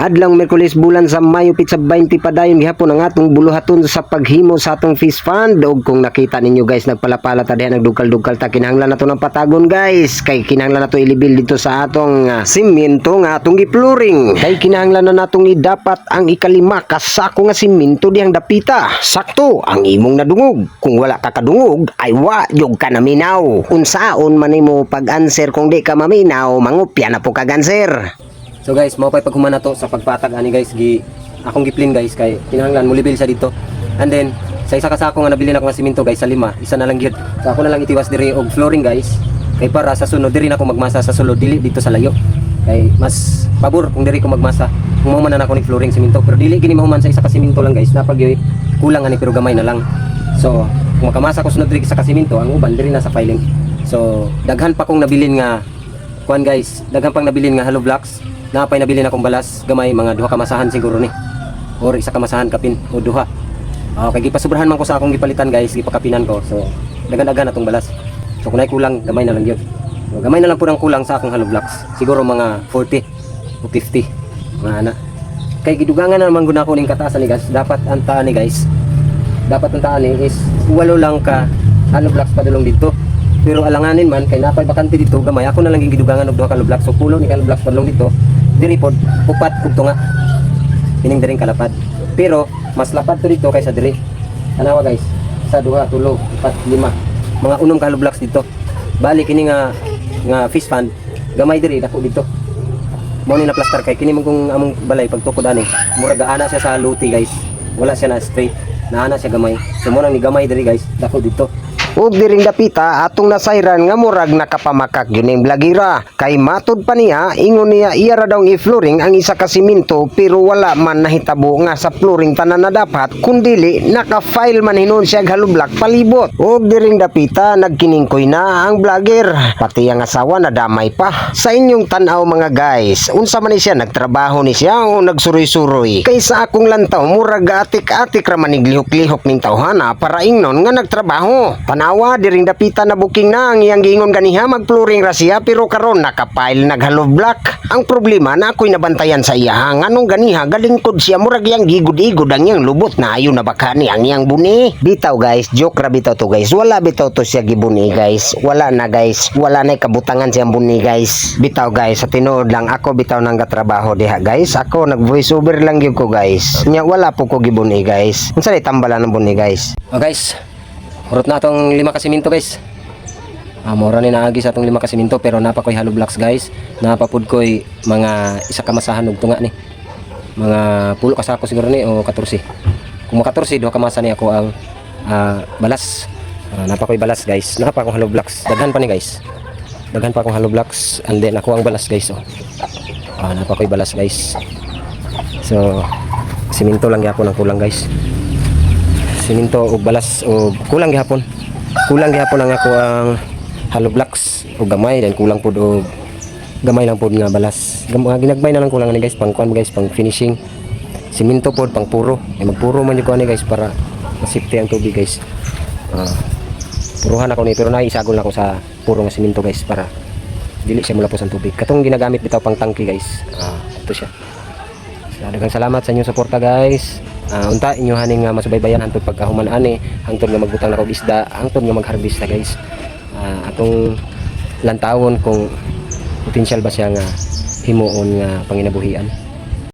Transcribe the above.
Adlang Miyerkules bulan sa Mayo pitsa 20 padayon gihapon ang atong buluhaton sa paghimo sa atong fish fund. Og kung nakita ninyo guys, nagpalapala ta diha, nagdugkal-dugkal ta, kinahanglan nato ng patagon guys. Kay kinahanglan nato ilibil dito sa atong simento nga atong gipluring. Kay kinahanglan na natong idapat ang ikalima ka sako nga simento dihang dapita. Sakto ang imong nadungog. Kung wala ka kadungog ay wa jud ka naminaw. Unsaon man nimo pag-answer kung di ka maminaw, mangupya na po kag-answer. So guys, mao pay paghuman nato sa pagpatag ani guys, akong giplin guys kay kinahanglan mo libil siya dito. And then sa isa ka sako nga nabili nako nga semento guys sa 5, isa na lang gyud. So ako na lang itiwas diri og flooring guys. Kay para sa sunod diri na ko magmasa sa sulod, dili dito sa layo. Kay mas pabor kung diri ko magmasa. Kung mahuman na ako ni flooring semento, pero dili gini mahuman sa isa ka semento lang guys. Napagyoy kulang ani pero gamay na lang. So kung makamasa ko sunod diri sa ka semento, ang uban diri na sa filing. So daghan pa kong nabilin nga kuan guys, daghan pang nabilin nga hollow blocks. Napay nabili na akong balas gamay, mga duha ka masahan siguro ni, or isa ka masahan kapin o duha. Okay, gipasubrahan man ko sa akong gipalitan guys, gipakapinan ko. So dagan-dagan atong balas. So kung nay kulang, gamay na lang yun. So, gamay na lang po ang kulang sa akong hollow blocks. Siguro mga 40 o 50 mga ana. Kay gidugangan na naman guna ko ning kataasan ni guys. Dapat ang taan ni guys, dapat ang taan ni is 8 lang ka hollow blocks padulong dito. Pero alanganin man kay napay bakante dito gamay, ako na lang gidugangan og duha ka hollow blocks. So pulo ni hollow blocks padulong dito. Diri pod upat ug tunga, ining diring kalapad, pero mas lapad to dito kaysa diri. Tanawa guys, 1 2 3 4 5 mga unom ka hollow blocks dito. Balik kini nga fish fund gamay diri, dako dito mo ni na plaster. Kay kini mong among balay pagtukod ani murag ana siya sa luti guys, wala siya na straight, naana siya gamay. So mo nang ni gamay diri guys, dako dito. Ug diring dapita atong nasayran nga murag nakapamakak yun yung blagira. Kay matod pa niya, ingon niya iya ra daw i-flooring ang isa ka simento, pero wala man nahitabo nga sa flooring tanan na dapat, kundili naka-file man hinon siya hollow block palibot. Ug diring dapita nagkiningkoy na ang vlogger, pati ang asawa na damay pa. Sa inyong tanaw mga guys, unsa man ni siya, nagtrabaho ni siya o nagsuroy-suroy? Kay sa akong lantaw murag atik-atik ra maniglihok-lihok ning tawhana para ingnon nga nagtrabaho. Nawa diring dapita na booking na ang iyang giingon ganiha, mag-flooring ra siya, pero karon nakapile nag-hollow block. Ang problema na ako'y nabantayan sa iya, nganong ganiha galingkod siya, murag yang gigud-igud ang iyang lubot na ayo na baka ni ang iyang buni. Bitaw guys, joke ra bitaw to guys, wala bitaw to siya gibuni guys, wala na guys, wala na kabutangan siyang buni guys. Bitaw guys, sa tinuod lang ako bitaw nang gatrabaho diha guys, ako nag voice over lang gyud ko guys, nya wala po ko gibuni guys. Unsa ni tambalan ng buni guys? Oh guys, hurot na itong 5 ka simento guys. Mura ni naagi sa itong 5 ka simento, pero napakoy hollow blocks guys. Napapod ko'y mga isa ka masahan og tunga ni. Mga pulo ka sako siguro ni o 14. Kung mga 14, duha ka masa ni ako ang balas. Napakoy balas guys. Napa akong hollow blocks. Daghan pa ni guys. Daghan pa akong hollow blocks. And then ako ang balas guys. Napakoy balas guys. So simento lang gyapon ang kulang guys. Simento o balas o kulang gihapon ang ako ang hollow blocks o gamay, dan kulang pod o gamay lang pod nga balas. Ginagmay na lang kulang ni guys, pang kuan guys, pang finishing. Simento pod pang puro, magpuro man jud ko ani guys para masipti ang tubig guys. Puruhan ako ni, pero naisagol na ako sa puro nga simento guys para dili siya mulapos ang tubig. Katong ginagamit bitaw pang tangki guys. Ito siya. Daghang salamat sa inyong suporta guys. Unta inyo haning masubaybayan hangtod pagkahuman ani, hangtod nga magbutang na kog isda, hangtod nga mag-harvest na guys. Atong lantawon kung potential ba siya nga himuon nga panginabuhian.